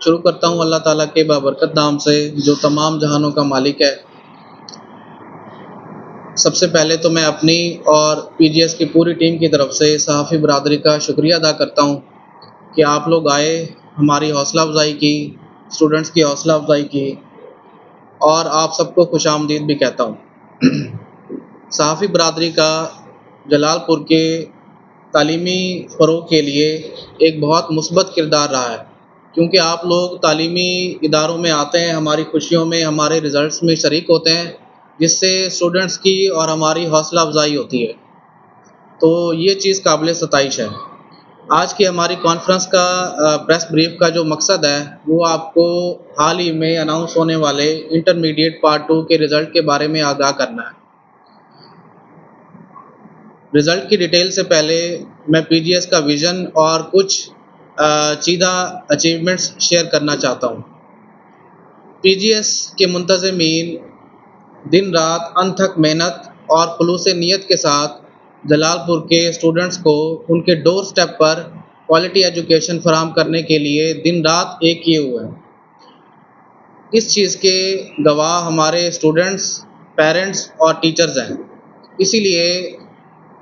شروع کرتا ہوں اللہ تعالیٰ کے بابرکت نام سے جو تمام جہانوں کا مالک ہے۔ سب سے پہلے تو میں اپنی اور پی جی ایس کی پوری ٹیم کی طرف سے صحافی برادری کا شکریہ ادا کرتا ہوں کہ آپ لوگ آئے، ہماری حوصلہ افزائی کی، اسٹوڈنٹس کی حوصلہ افزائی کی، اور آپ سب کو خوش آمدید بھی کہتا ہوں۔ صحافی برادری کا جلال پور کے تعلیمی فروغ کے لیے ایک بہت مثبت کردار رہا ہے، کیونکہ آپ لوگ تعلیمی اداروں میں آتے ہیں، ہماری خوشیوں میں، ہمارے رزلٹس میں شریک ہوتے ہیں، جس سے اسٹوڈنٹس کی اور ہماری حوصلہ افزائی ہوتی ہے، تو یہ چیز قابل ستائش ہے۔ آج کی ہماری کانفرنس کا پریس بریف کا جو مقصد ہے وہ آپ کو حال ہی میں اناؤنس ہونے والے انٹرمیڈیٹ پارٹ 2 کے رزلٹ کے بارے میں آگاہ کرنا ہے۔ رزلٹ کی ڈیٹیل سے پہلے میں پی جی ایس کا ویژن اور کچھ چیدہ اچیومنٹس شیئر کرنا چاہتا ہوں۔ پی جی ایس کے منتظمین دن رات انتھک محنت اور خلوص نیت کے ساتھ جلال پور کے اسٹوڈنٹس کو ان کے ڈور سٹیپ پر کوالٹی ایجوکیشن فراہم کرنے کے لیے دن رات ایک کیے ہوئے ہیں۔ اس چیز کے گواہ ہمارے اسٹوڈنٹس، پیرنٹس اور ٹیچرز ہیں۔ اسی لیے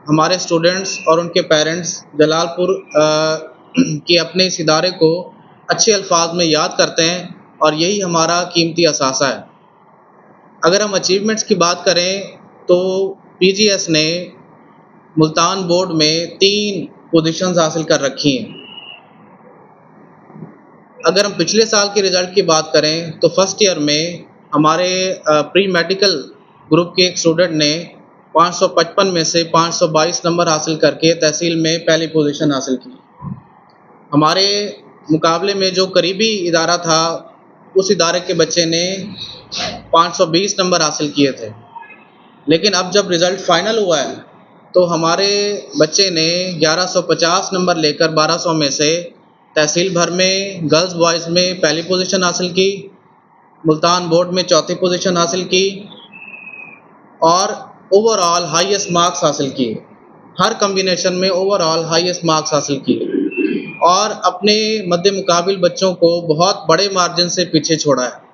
ہمارے اسٹوڈنٹس اور ان کے پیرنٹس جلال پور کے اپنے اس ادارے کو اچھے الفاظ میں یاد کرتے ہیں، اور یہی ہمارا قیمتی اثاثہ ہے۔ اگر ہم اچیومنٹس کی بات کریں تو پی جی ایس نے ملتان بورڈ میں 3 پوزیشنز حاصل کر رکھی ہیں۔ اگر ہم پچھلے سال کے رزلٹ کی بات کریں تو فرسٹ ایئر میں ہمارے پری میڈیکل گروپ کے ایک اسٹوڈنٹ نے 555 میں سے 522 نمبر حاصل کر کے تحصیل میں پہلی پوزیشن حاصل کی۔ ہمارے مقابلے میں جو قریبی ادارہ تھا اس ادارے کے بچے نے 520 نمبر حاصل کیے تھے، لیکن اب جب رزلٹ فائنل ہوا ہے تو ہمارے بچے نے 1150 نمبر لے کر 1200 میں سے تحصیل بھر میں گرلز بوائز میں پہلی پوزیشن حاصل کی، ملتان بورڈ میں چوتھی پوزیشن حاصل کی، اور اوور آل ہائیسٹ مارکس حاصل کیے۔ ہر کمبینیشن میں اوور آل ہائیسٹ مارکس حاصل کیے، اور اپنے مد مقابل بچوں کو بہت بڑے مارجن سے پیچھے چھوڑا ہے۔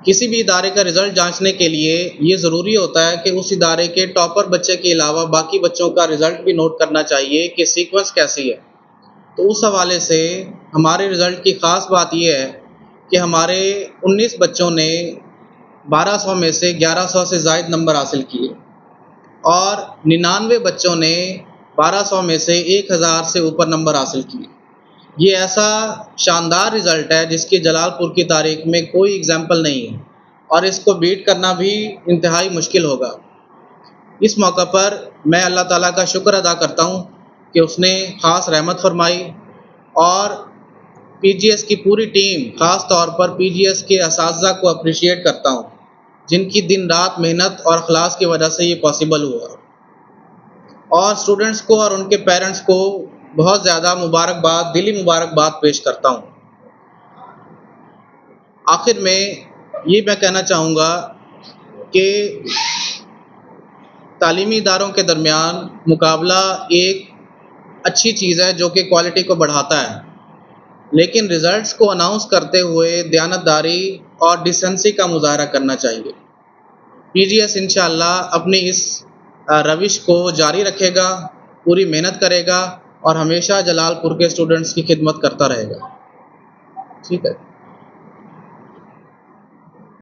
کسی بھی ادارے کا رزلٹ جانچنے کے لیے یہ ضروری ہوتا ہے کہ اس ادارے کے ٹاپر بچے کے علاوہ باقی بچوں کا رزلٹ بھی نوٹ کرنا چاہیے کہ سیکوینس کیسی ہے۔ تو اس حوالے سے ہمارے رزلٹ کی خاص بات یہ ہے کہ ہمارے 19 بچوں نے 1200 میں سے 1100 سے زائد نمبر حاصل کیے، اور 99 بچوں نے 1200 میں سے 1000 سے اوپر نمبر حاصل کیے۔ یہ ایسا شاندار رزلٹ ہے جس کی جلال پور کی تاریخ میں کوئی اگزامپل نہیں ہے، اور اس کو بیٹ کرنا بھی انتہائی مشکل ہوگا۔ اس موقع پر میں اللہ تعالیٰ کا شکر ادا کرتا ہوں کہ اس نے خاص رحمت فرمائی، اور پی جی ایس کی پوری ٹیم، خاص طور پر پی جی ایس کے اساتذہ کو اپریشیٹ کرتا ہوں جن کی دن رات محنت اور اخلاص کی وجہ سے یہ پاسبل ہوا، اور اسٹوڈنٹس کو اور ان کے پیرنٹس کو بہت زیادہ مبارکباد، دلی مبارکباد پیش کرتا ہوں۔ آخر میں یہ میں کہنا چاہوں گا کہ تعلیمی اداروں کے درمیان مقابلہ ایک اچھی چیز ہے جو کہ کوالٹی کو بڑھاتا ہے، لیکن رزلٹس کو اناؤنس کرتے ہوئے دیانتداری اور ڈیسنسی کا مظاہرہ کرنا چاہیے۔ پی جی ایس انشاءاللہ اپنی اس روش کو جاری رکھے گا، پوری محنت کرے گا، اور ہمیشہ جلال پور کے اسٹوڈنٹس کی خدمت کرتا رہے گا۔ ٹھیک ہے۔